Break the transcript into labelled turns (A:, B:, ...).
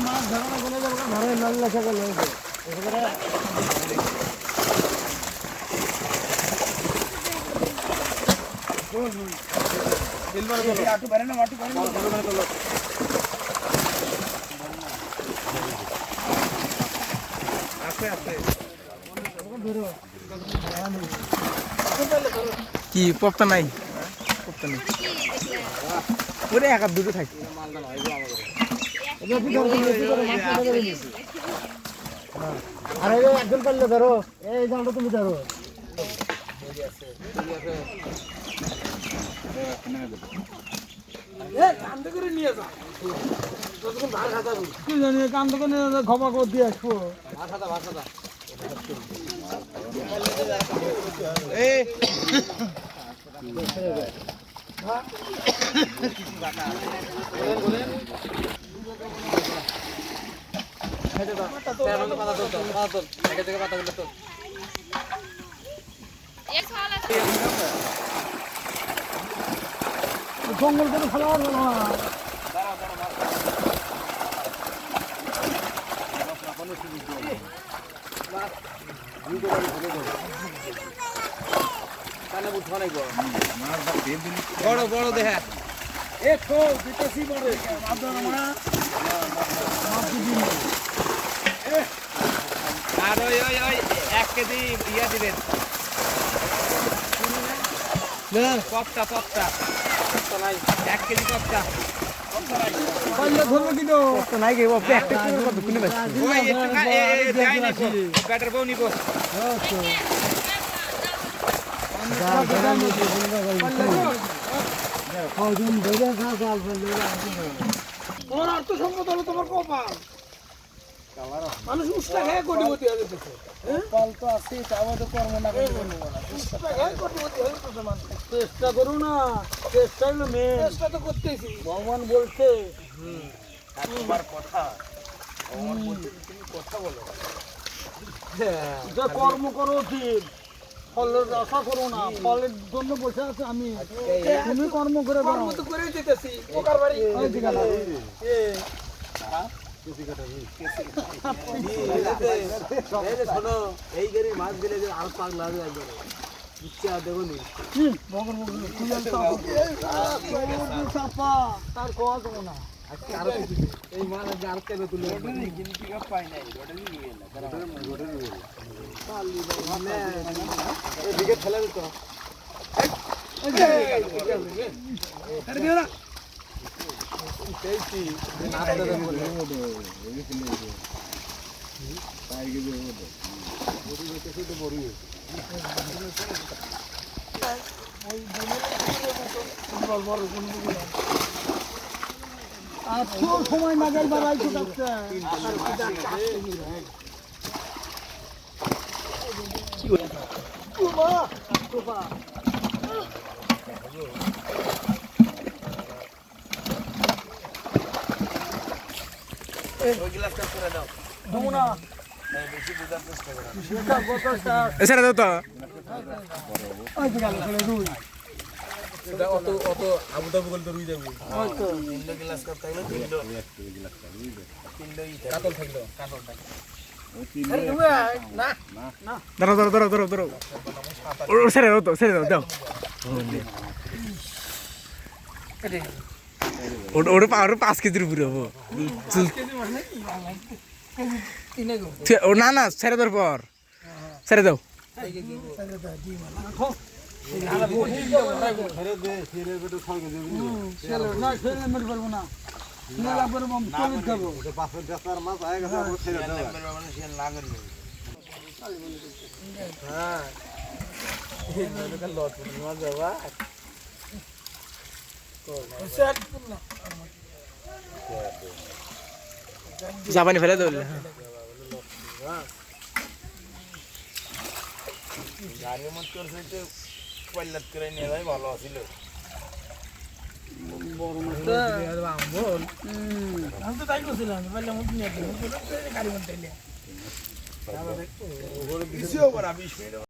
A: মাছ ধরা গেলে ঘরে লাল লেখা গেল
B: কি পপ্তা নাই পপ্তা নেই ওরে এক আর দুটো থাকে
A: আর একজন পারলে ধরো এই জালটা তুমি ধরো খবর করে দিয়ে আসবো জঙ্গল করে ফেলা হবে না
B: বড় বড় দেখা আর ওই 1 কেজি ইয়া দিবেন পপটা নাই 1 কেজি পপটা
A: ধরবো কিন্তু
B: নাই গে পপটা একটা করে কত কিনে বেশ ওই একটু ব্যাটার বউ নিব
A: তোমার অর্থ সম্পদ হলো তোমার কপাল মানুষ উষ্টা খেয়ে কোটিপতি হয়ে যেতেছে কপাল তো আছে আমাদের কর্ম না চেষ্টা করো না চেষ্টা হলো মেন চেষ্টা তো করতেছি ভগবান বলছে কথা কথা বলো কর্ম করো উচিত ফলের আশা করো না ফলের জন্য বসে আছে আমি তুমি কর্ম করে কর্ম তো করে দিতেছি পোকার বাড়ি শোনো এই গাড়ির মাছ দিলে আর পাক লাগবে একবারে ইচ্ছা দেবো নি তার কোয়া দেবো না এই মাছ আর তেলে তুলে পাই নাই এদিকে ফেলে দিত সময় না গেল বাড়াইতে
B: এছাড়া দাও তো অত আবু তাবু করলে তো রুই যাবো কাতল থাকলো ধরো ছেড়ে দাও তো ছেড়ে দাও দাও ওটা 5 কেজির উপরে হবো না ছেড়ে দেওয়ার পর ছেড়ে দাও জাপানি ফেলে দেবো গাড়ির মধ্যে পাল্লাত করে নিয়ে যাই ভালো ছিল
A: আমি তো তাই করছিলাম গাড়ি মধ্যে